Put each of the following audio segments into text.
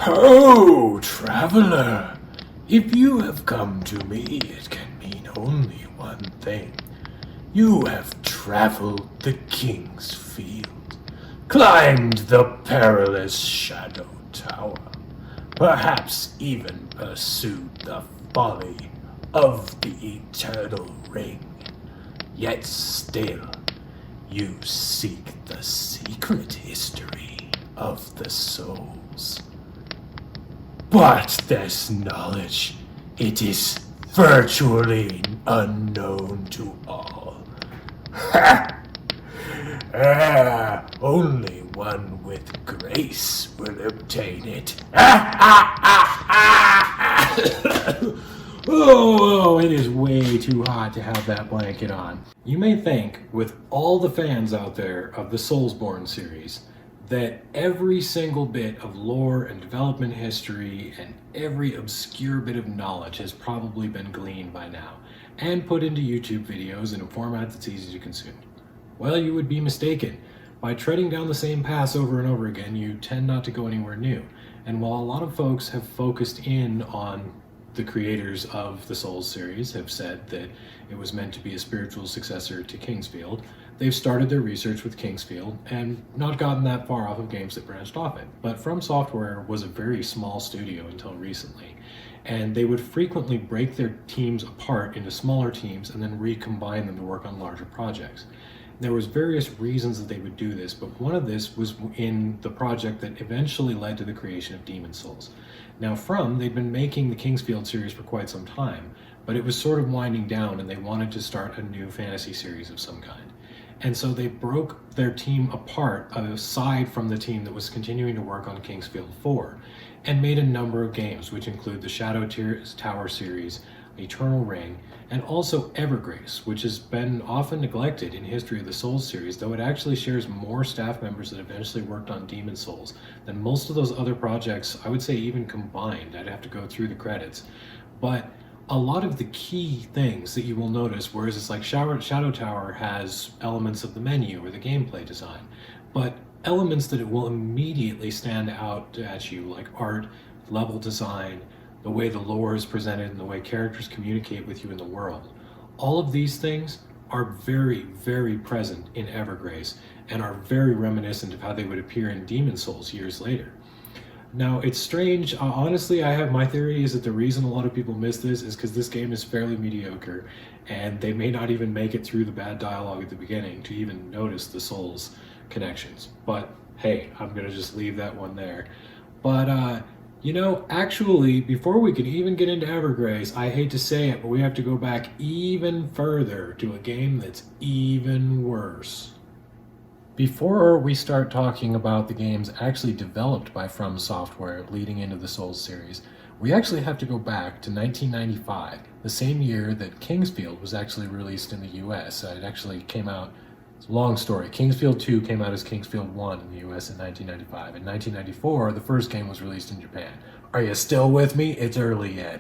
Oh, traveler, if you have come to me, it can mean only one thing. You have traveled the King's Field, climbed the perilous Shadow Tower, perhaps even pursued the folly of the Eternal Ring. Yet still, you seek the secret history of the souls. But this knowledge, it is virtually unknown to all. Only one with grace will obtain it. Oh, it is way too hot to have that blanket on. You may think, with all the fans out there of the Soulsborne series, that every single bit of lore and development history and every obscure bit of knowledge has probably been gleaned by now and put into YouTube videos in a format that's easy to consume. Well, you would be mistaken. By treading down the same paths over and over again, you tend not to go anywhere new. And while a lot of folks have focused in on the creators of the Souls series have said that it was meant to be a spiritual successor to Kingsfield, they've started their research with Kingsfield and not gotten that far off of games that branched off it. But From Software was a very small studio until recently, and they would frequently break their teams apart into smaller teams and then recombine them to work on larger projects. There was various reasons that they would do this, but one of this was in the project that eventually led to the creation of Demon Souls. Now they'd been making the Kingsfield series for quite some time, but it was sort of winding down and they wanted to start a new fantasy series of some kind. And so they broke their team apart aside from the team that was continuing to work on Kingsfield 4 and made a number of games, which include the Shadow Tower series, Eternal Ring, and also Evergrace, which has been often neglected in history of the Souls series, though it actually shares more staff members that eventually worked on Demon Souls than most of those other projects, I would say even combined. I'd have to go through the credits. But a lot of the key things that you will notice, whereas it's like Shadow Tower has elements of the menu or the gameplay design, but elements that it will immediately stand out at you, like art, level design, the way the lore is presented, and the way characters communicate with you in the world. All of these things are very, very present in Evergrace and are very reminiscent of how they would appear in Demon Souls years later. Now, it's strange. Honestly, I have my theory is that the reason a lot of people miss this is because this game is fairly mediocre, and they may not even make it through the bad dialogue at the beginning to even notice the Souls connections. But hey, I'm gonna just leave that one there. But actually, before we can even get into Evergrace, I hate to say it, but we have to go back even further to a game that's even worse. Before we start talking about the games actually developed by From Software leading into the Souls series, we actually have to go back to 1995, the same year that Kingsfield was actually released in the US. It actually came out, it's a long story. Kingsfield 2 came out as Kingsfield 1 in the US in 1995. In 1994, the first game was released in Japan. Are you still with me? It's early yet.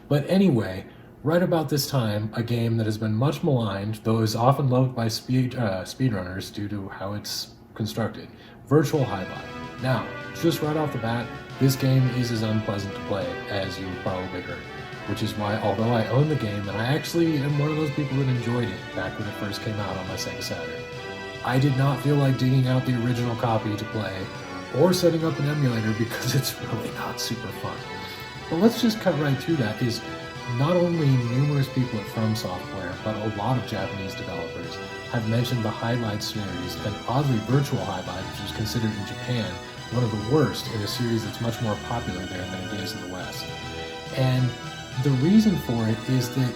But anyway, right about this time, a game that has been much maligned, though is often loved by speedrunners due to how it's constructed, Virtual Hydlide. Now, just right off the bat, this game is as unpleasant to play as you probably heard, which is why, although I own the game, and I actually am one of those people that enjoyed it back when it first came out on my Sega Saturn, I did not feel like digging out the original copy to play, or setting up an emulator because it's really not super fun. But let's just cut right through that. Is not only numerous people at From Software, but a lot of Japanese developers have mentioned the Hydlide series, and oddly Virtual Hydlide, which is considered in Japan one of the worst in a series that's much more popular there than it is in the West. And the reason for it is that,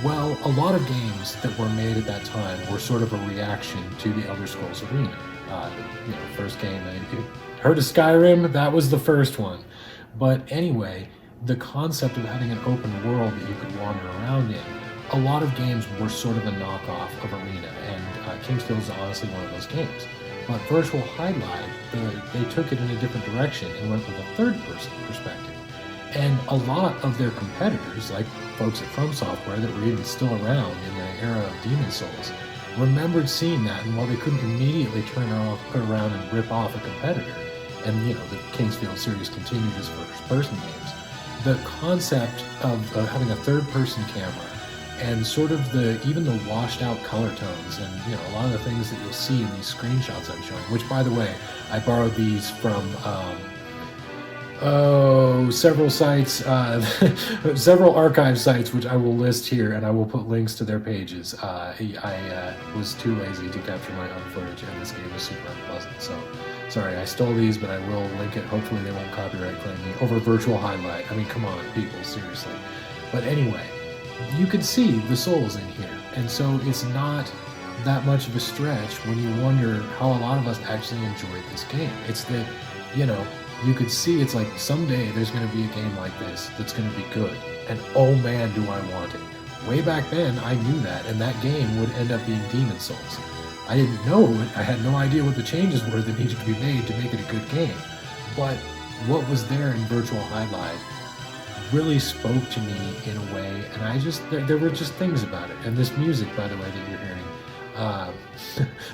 well, a lot of games that were made at that time were sort of a reaction to the Elder Scrolls Arena. First game, heard of Skyrim? That was the first one. But anyway, the concept of having an open world that you could wander around in, a lot of games were sort of a knockoff of Arena, and Kingsfield is honestly one of those games. But Virtual Hydlide, they took it in a different direction and went with a third-person perspective. And a lot of their competitors, like folks at From Software that were even still around in the era of Demon Souls, remembered seeing that, and while they couldn't immediately turn around and rip off a competitor, and the Kingsfield series continued as first-person games, the concept of having a third-person camera and sort of even the washed-out color tones and a lot of the things that you'll see in these screenshots I'm showing, which, by the way, I borrowed these from several sites, several archive sites, which I will list here, and I will put links to their pages. I was too lazy to capture my own footage, and this game was super unpleasant, so sorry, I stole these, but I will link it. Hopefully they won't copyright claim me over virtual Hydlide. I mean, come on, people, seriously. But anyway, you can see the souls in here, and so it's not that much of a stretch when you wonder how a lot of us actually enjoyed this game. It's that, you could see it's like someday there's going to be a game like this that's going to be good, and oh man, do I want it. Way back then, I knew that, and that game would end up being Demon Souls. I didn't know it. I had no idea what the changes were that needed to be made to make it a good game. But what was there in Virtual Hydlide really spoke to me in a way, and there were just things about it. And this music, by the way, that you're hearing,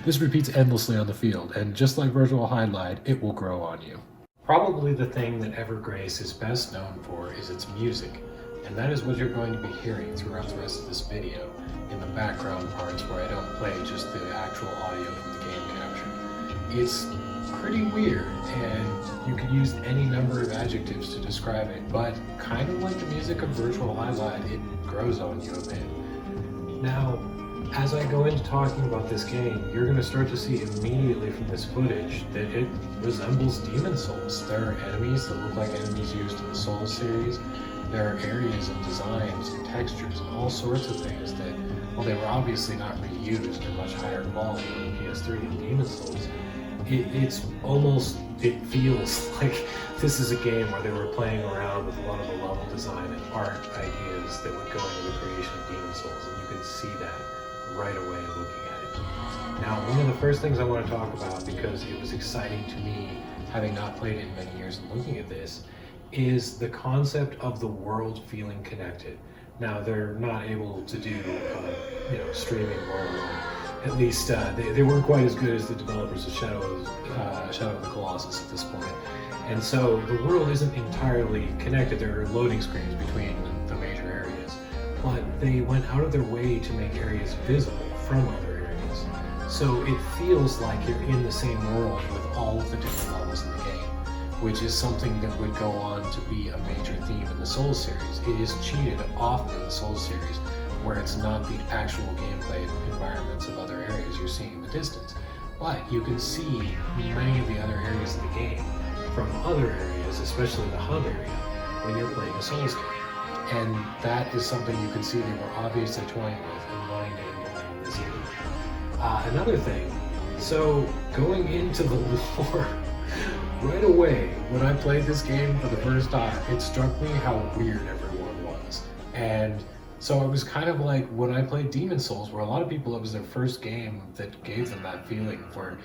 this repeats endlessly on the field, and just like Virtual Hydlide, it will grow on you. Probably the thing that Evergrace is best known for is its music, and that is what you're going to be hearing throughout the rest of this video in the background parts where I don't play just the actual audio from the game capture. It's pretty weird, and you could use any number of adjectives to describe it, but kind of like the music of Virtual Hydlide, it grows on you a bit. Now, as I go into talking about this game, you're going to start to see immediately from this footage that it resembles Demon Souls. There are enemies that look like enemies used in the Souls series. There are areas and designs and textures and all sorts of things that, well, they were obviously not reused in much higher quality on PS3 and Demon Souls. It feels like this is a game where they were playing around with a lot of the level design and art ideas that would go into the creation of Demon Souls, and you can see that right away looking at it. Now, one of the first things I want to talk about, because it was exciting to me, having not played it in many years and looking at this, is the concept of the world feeling connected. Now, they're not able to do, streaming world. At least they weren't quite as good as the developers of Shadow of the Colossus at this point. And so the world isn't entirely connected. There are loading screens between the major areas, but they went out of their way to make areas visible from other areas. So it feels like you're in the same world with all of the different levels in the game, which is something that would go on to be a major theme in the Souls series. It is cheated often in the Souls series, where it's not the actual gameplay environments of other areas you're seeing in the distance. But you can see many of the other areas of the game from other areas, especially the hub area, when you're playing a Souls game. And that is something you can see they were obviously toying with and wanting to implement in this game. Another thing, so going into the lore, right away, when I played this game for the first time, it struck me how weird everyone was. And so it was kind of like when I played Demon Souls, where a lot of people, it was their first game that gave them that feeling where,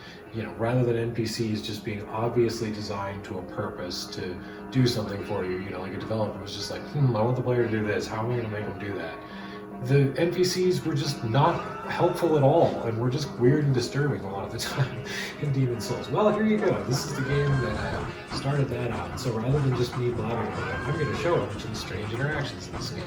rather than NPCs just being obviously designed to a purpose to do something for you, like a developer was just like, I want the player to do this, how am I going to make them do that? The NPCs were just not helpful at all, and were just weird and disturbing a lot of the time in Demon Souls. Well, here you go. This is the game that started that out. So rather than just me blabbing about it, I'm going to show a bunch of the strange interactions in this game.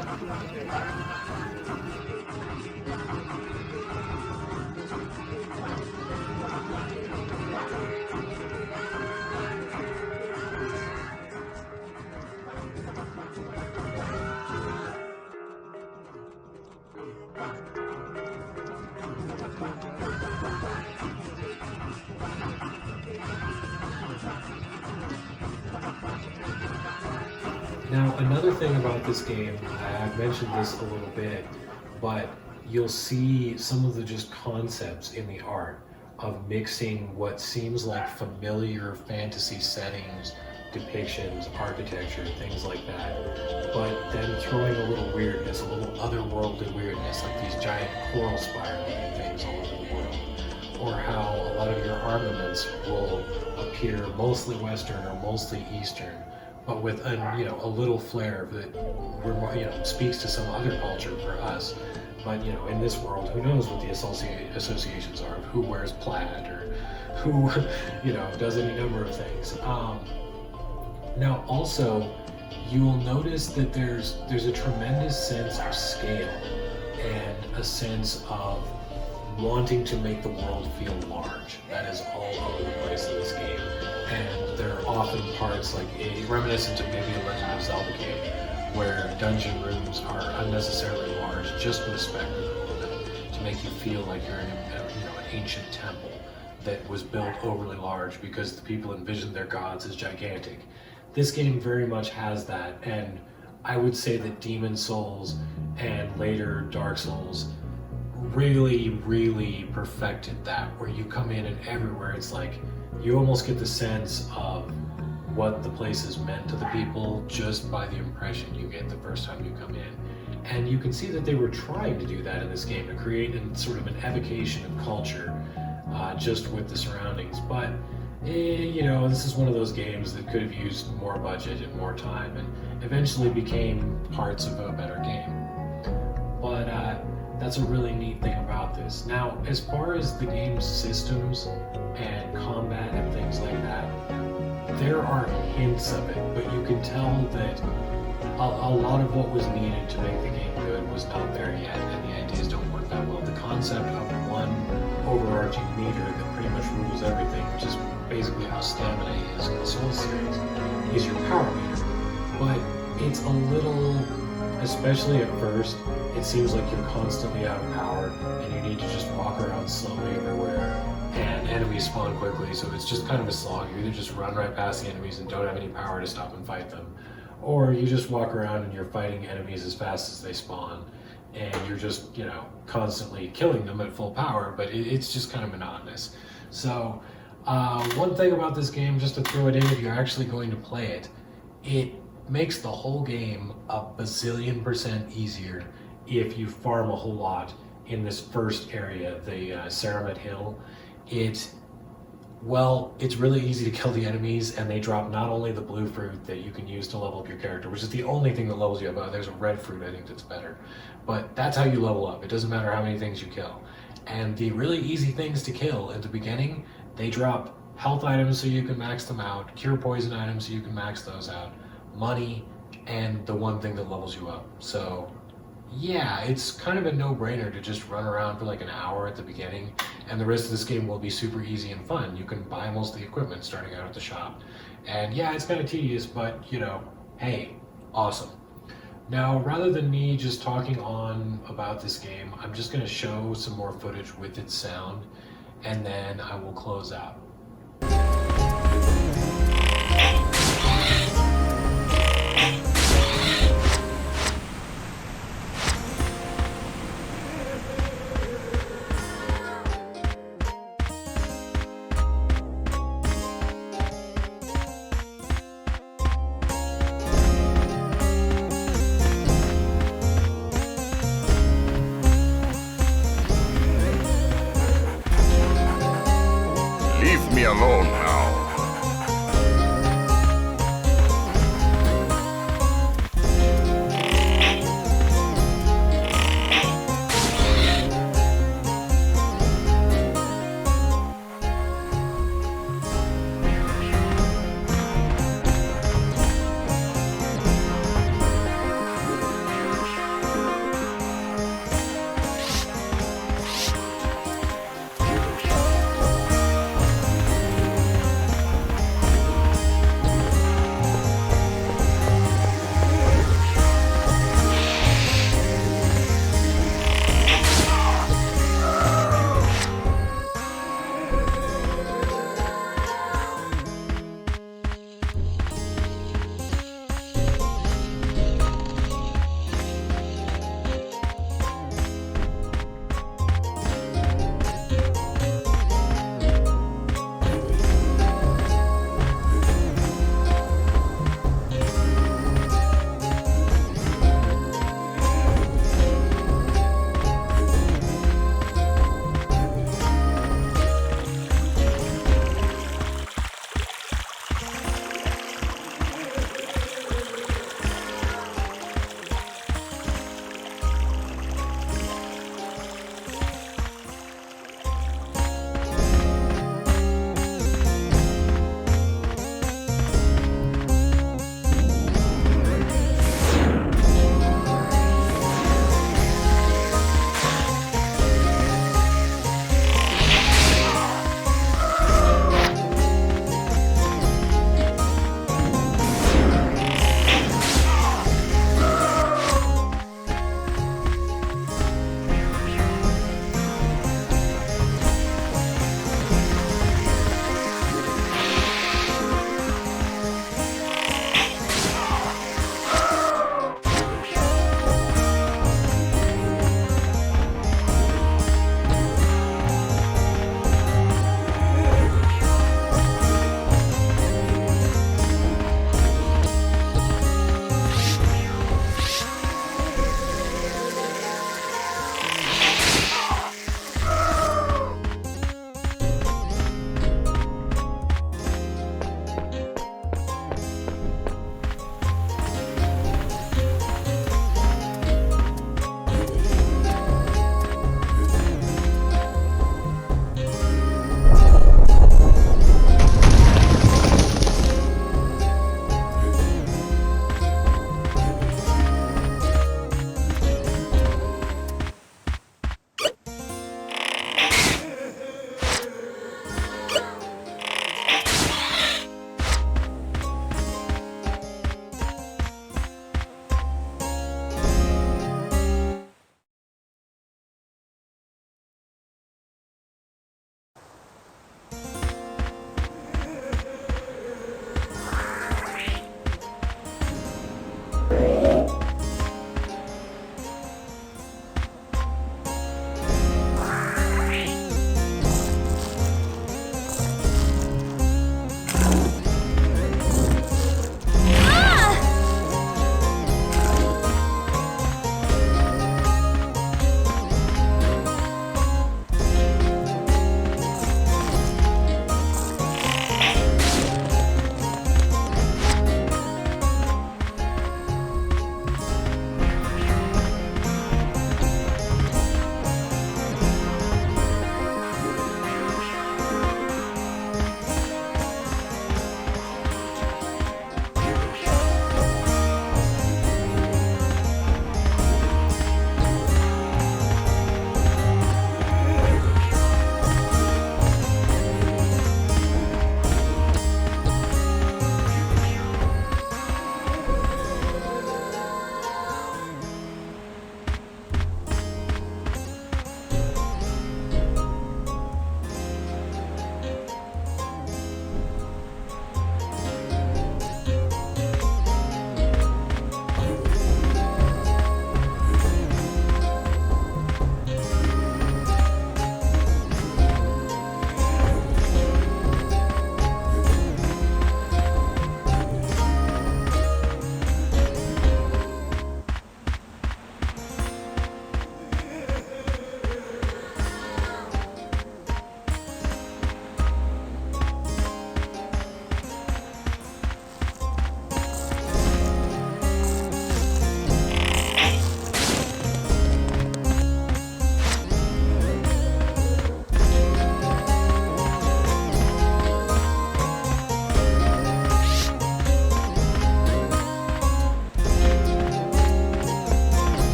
Now, another thing about this game, I've mentioned this a little bit, but you'll see some of the just concepts in the art of mixing what seems like familiar fantasy settings, depictions, architecture, things like that, but then throwing a little weirdness, a little otherworldly weirdness, like these giant coral spiraling things all over the world, or how a lot of your armaments will appear mostly Western or mostly Eastern, but with a little flair that speaks to some other culture for us. But, you know, in this world, who knows what the associations are of who wears plaid or who, you know, does any number of things. Now, also, you will notice that there's a tremendous sense of scale and a sense of wanting to make the world feel large. That is all over the place in this game. And there are often parts like reminiscent of maybe a Legend of Zelda game, where dungeon rooms are unnecessarily large just for the spectacle of it, to make you feel like you're in an ancient temple that was built overly large because the people envisioned their gods as gigantic. This game very much has that, and I would say that Demon Souls and later Dark Souls really, really perfected that, where you come in and everywhere it's like you almost get the sense of what the place is meant to the people just by the impression you get the first time you come in. And you can see that they were trying to do that in this game, to create sort of an evocation of culture just with the surroundings. But you know, this is one of those games that could have used more budget and more time, and eventually became parts of a better game. But that's a really neat thing about this. Now, as far as the game's systems and combat and things like that, there are hints of it, but you can tell that a lot of what was needed to make the game good was not there yet, and the ideas don't work that well. The concept of one overarching meter that pretty much rules everything, which is basically how stamina is in the Souls series, is your power meter. But it's a little, especially at first, it seems like you're constantly out of power and you need to just walk around slowly everywhere, and enemies spawn quickly, so it's just kind of a slog. You either just run right past the enemies and don't have any power to stop and fight them, or you just walk around and you're fighting enemies as fast as they spawn, and you're just, you know, constantly killing them at full power, but it's just kind of monotonous. So one thing about this game, just to throw it in, if you're actually going to play it, it makes the whole game a bazillion% easier if you farm a whole lot in this first area, the Ceremit Hill. It's really easy to kill the enemies, and they drop not only the blue fruit that you can use to level up your character, which is the only thing that levels you up. There's a red fruit, I think, that's better. But that's how you level up. It doesn't matter how many things you kill. And the really easy things to kill at the beginning, they drop health items so you can max them out, cure poison items so you can max those out, money, and the one thing that levels you up. So yeah, it's kind of a no-brainer to just run around for like an hour at the beginning, and the rest of this game will be super easy and fun. You can buy most of the equipment starting out at the shop. And yeah, it's kind of tedious, but you know, hey, awesome. Now, rather than me just talking on about this game, I'm just going to show some more footage with its sound, and then I will close out. Leave me alone now.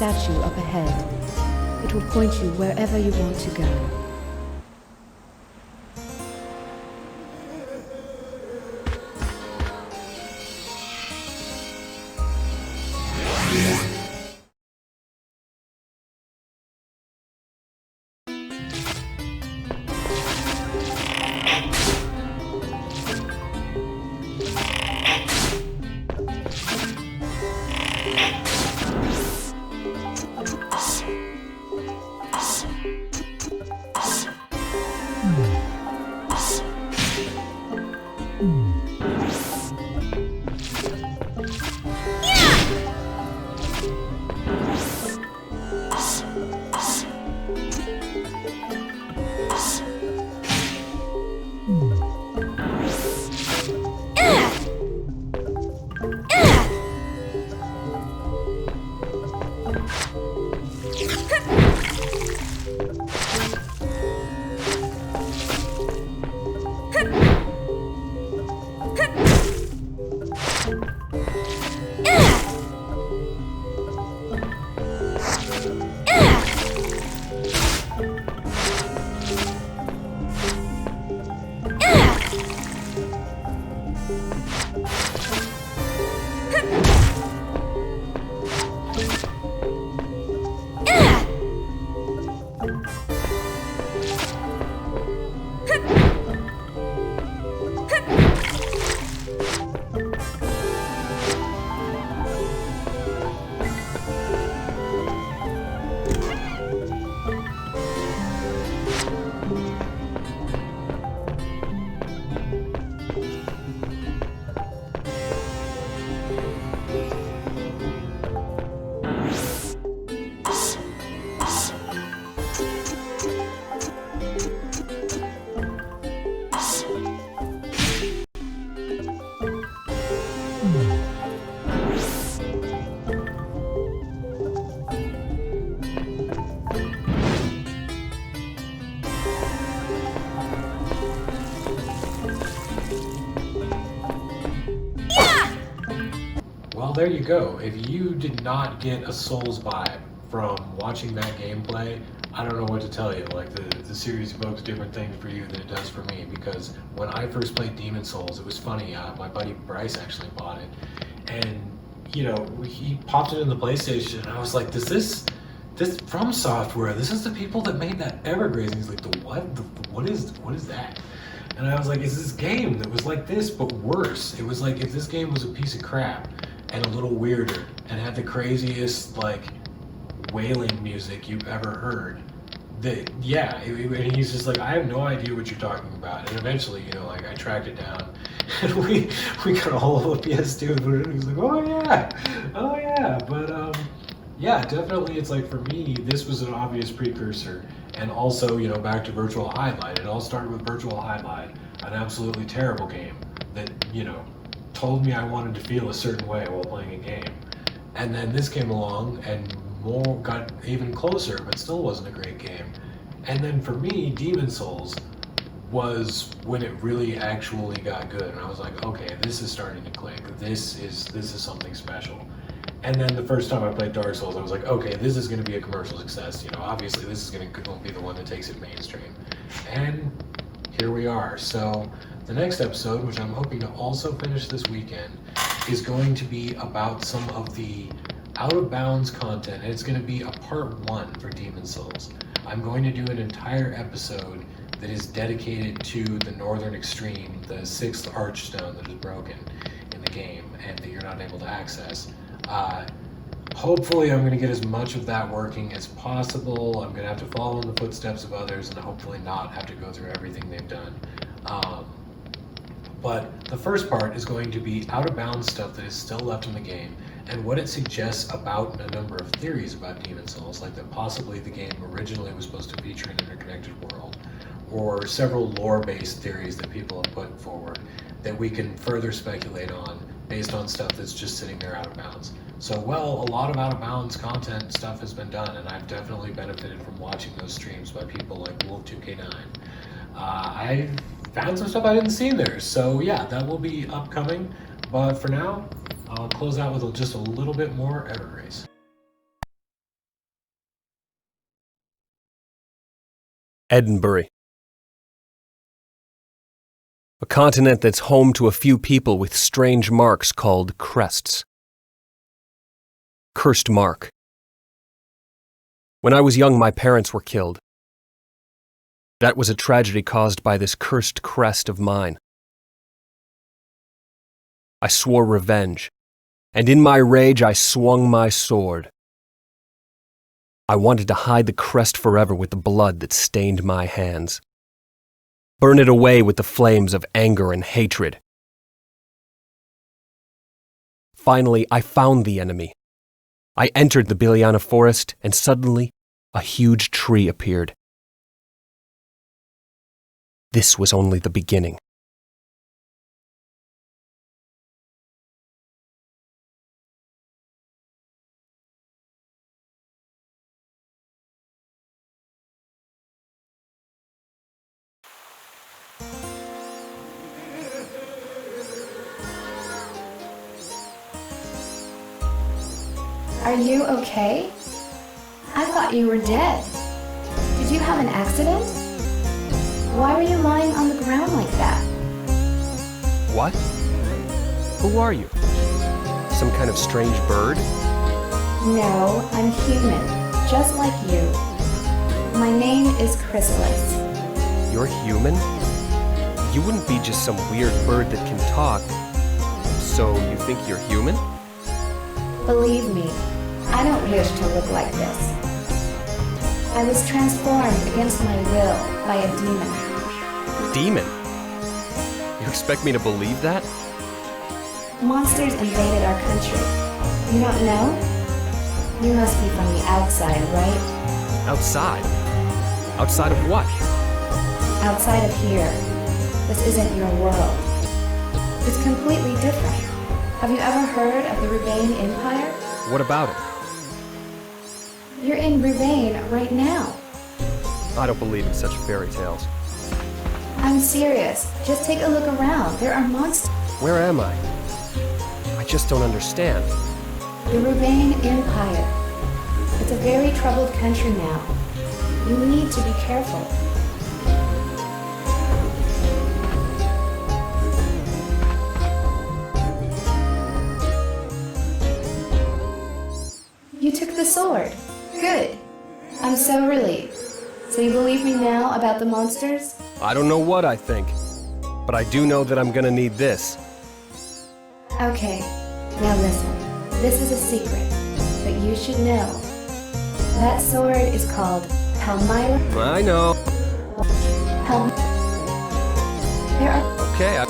statue up ahead. It will point you wherever you want to go. Well, there you go. If you did not get a Souls vibe from watching that gameplay, I don't know what to tell you. Like, the series evokes different things for you than it does for me, because when I first played Demon Souls, it was funny. My buddy Bryce actually bought it, and you know, he popped it in the PlayStation, and I was like, this From Software, this is the people that made that Evergraze. And he's like, what is that? And I was like, it's this game that was like this, but worse. It was like if this game was a piece of crap and a little weirder and had the craziest, like, wailing music you've ever heard. And he's just like, I have no idea what you're talking about. And eventually, you know, like, I tracked it down, and we got all of the PS2 and put it in. He's like, oh yeah. But yeah, definitely, it's like, for me, this was an obvious precursor. And also, you know, back to Virtual Hydlide. It all started with Virtual Hydlide, an absolutely terrible game that, you know, told me I wanted to feel a certain way while playing a game. And then this came along and got even closer, but still wasn't a great game. And then for me, Demon Souls was when it really actually got good. And I was like, okay, this is starting to click. This is something special. And then the first time I played Dark Souls, I was like, okay, this is going to be a commercial success. You know, obviously this is going to be the one that takes it mainstream. And here we are. So the next episode, which I'm hoping to also finish this weekend, is going to be about some of the out of bounds content, and it's going to be a part 1 for Demon Souls. I'm going to do an entire episode that is dedicated to the Northern Extreme, the 6th Archstone that is broken in the game and that you're not able to access. Hopefully I'm going to get as much of that working as possible. I'm going to have to follow in the footsteps of others and hopefully not have to go through everything they've done. But the first part is going to be out of bounds stuff that is still left in the game and what it suggests about a number of theories about Demon Souls, like that possibly the game originally was supposed to feature an interconnected world, or several lore-based theories that people have put forward that we can further speculate on based on stuff that's just sitting there out of bounds. So, well, a lot of out of bounds content stuff has been done, and I've definitely benefited from watching those streams by people like Wolf2K9. I found some stuff I didn't see in there, so yeah, that will be upcoming. But for now, I'll close out with just a little bit more Evergrace. Edinburgh. A continent that's home to a few people with strange marks called crests. Cursed mark. When I was young, my parents were killed. That was a tragedy caused by this cursed crest of mine. I swore revenge, and in my rage I swung my sword. I wanted to hide the crest forever with the blood that stained my hands. Burn it away with the flames of anger and hatred. Finally, I found the enemy. I entered the Biliana forest, and suddenly, a huge tree appeared. This was only the beginning. Are you okay? I thought you were dead. Did you have an accident? Why were you lying on the ground like that? What? Who are you? Some kind of strange bird? No, I'm human, just like you. My name is Chrysalis. You're human? You wouldn't be just some weird bird that can talk. So you think you're human? Believe me, I don't wish to look like this. I was transformed against my will by a demon. Demon? You expect me to believe that? Monsters invaded our country. You don't know? You must be from the outside, right? Outside? Outside of what? Outside of here. This isn't your world. It's completely different. Have you ever heard of the Rebane Empire? What about it? You're in Rebane right now. I don't believe in such fairy tales. I'm serious. Just take a look around. There are monsters. Where am I? I just don't understand. The Rebane Empire. It's a very troubled country now. You need to be careful. You took the sword. Good. I'm so relieved. So you believe me now about the monsters? I don't know what I think, but I do know that I'm gonna need this. Okay. Now listen. This is a secret, but you should know. That sword is called Palmyra. I know. There are... Okay,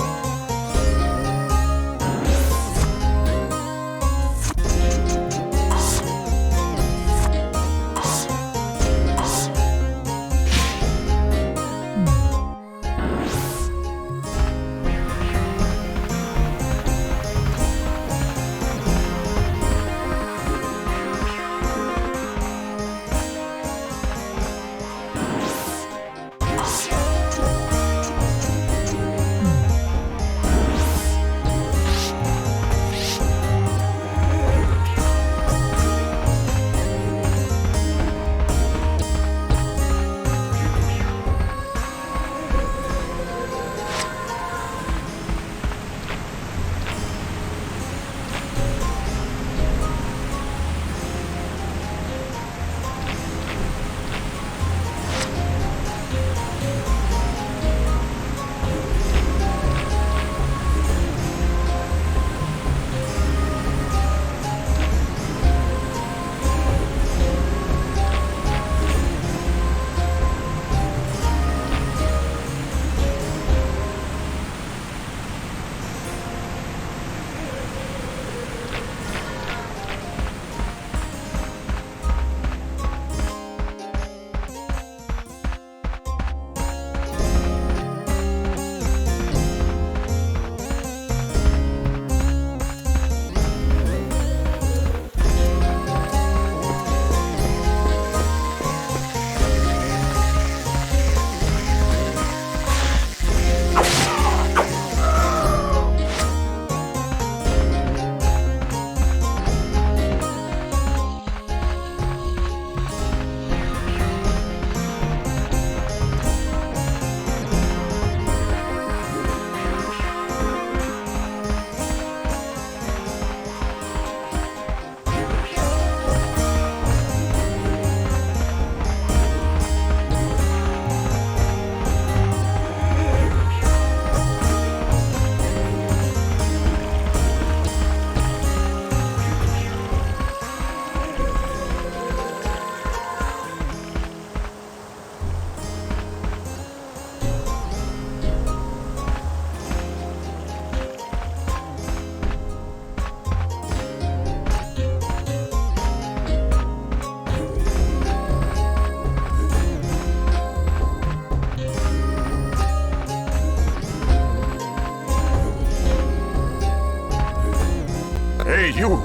You!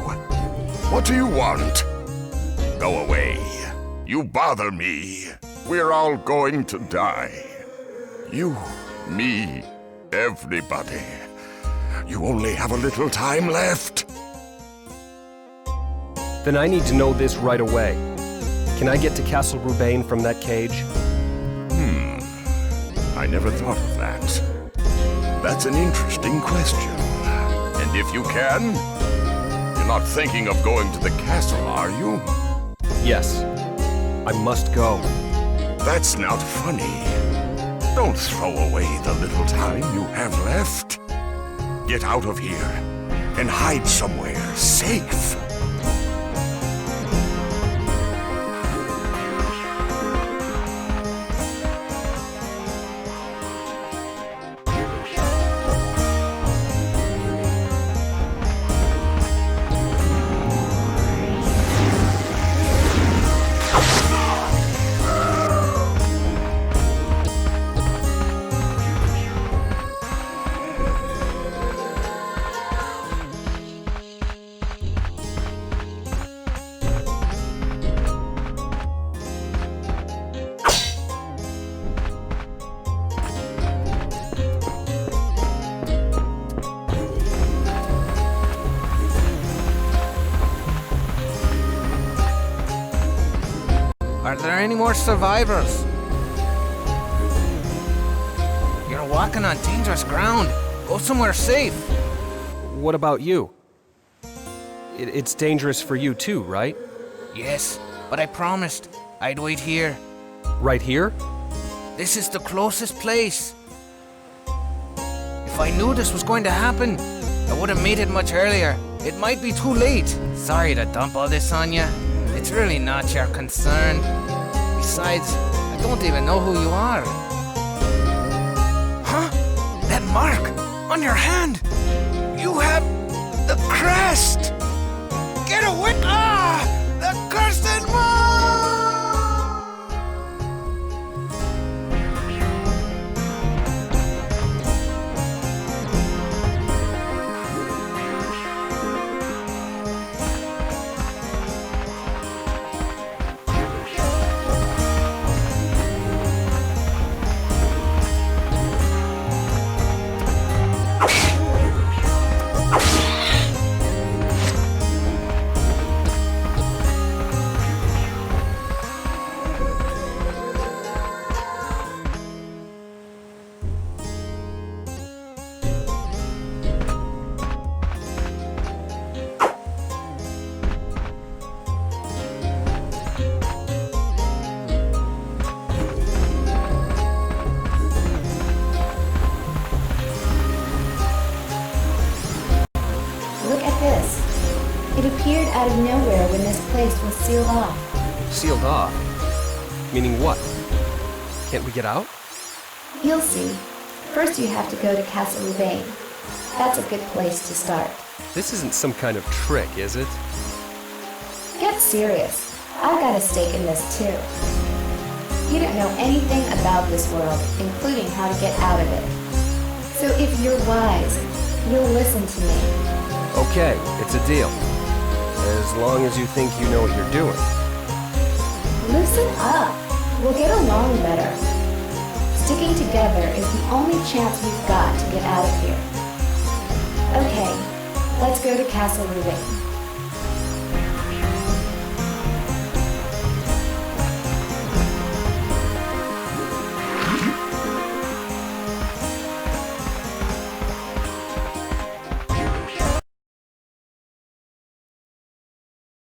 What do you want? Go away. You bother me. We're all going to die. You, me, everybody. You only have a little time left. Then I need to know this right away. Can I get to Castle Rubain from that cage? I never thought of that. That's an interesting question. And if you can, you're not thinking of going to the castle, are you? Yes. I must go. That's not funny. Don't throw away the little time you have left. Get out of here and hide somewhere safe. Are there any more survivors? You're walking on dangerous ground. Go somewhere safe. What about you? It's dangerous for you too, right? Yes, but I promised I'd wait here. Right here? This is the closest place. If I knew this was going to happen, I would have made it much earlier. It might be too late. Sorry to dump all this on you. It's really not your concern. Besides, I don't even know who you are. Huh? That mark on your hand! You have the crest! Get away! Ah! The cursed one! It appeared out of nowhere when this place was sealed off. Sealed off? Meaning what? Can't we get out? You'll see. First you have to go to Castle Rubain. That's a good place to start. This isn't some kind of trick, is it? Get serious. I've got a stake in this too. You don't know anything about this world, including how to get out of it. So if you're wise, you'll listen to me. Okay, it's a deal. As long as you think you know what you're doing. Listen up. We'll get along better. Sticking together is the only chance we've got to get out of here. Okay, let's go to Castle Rubain.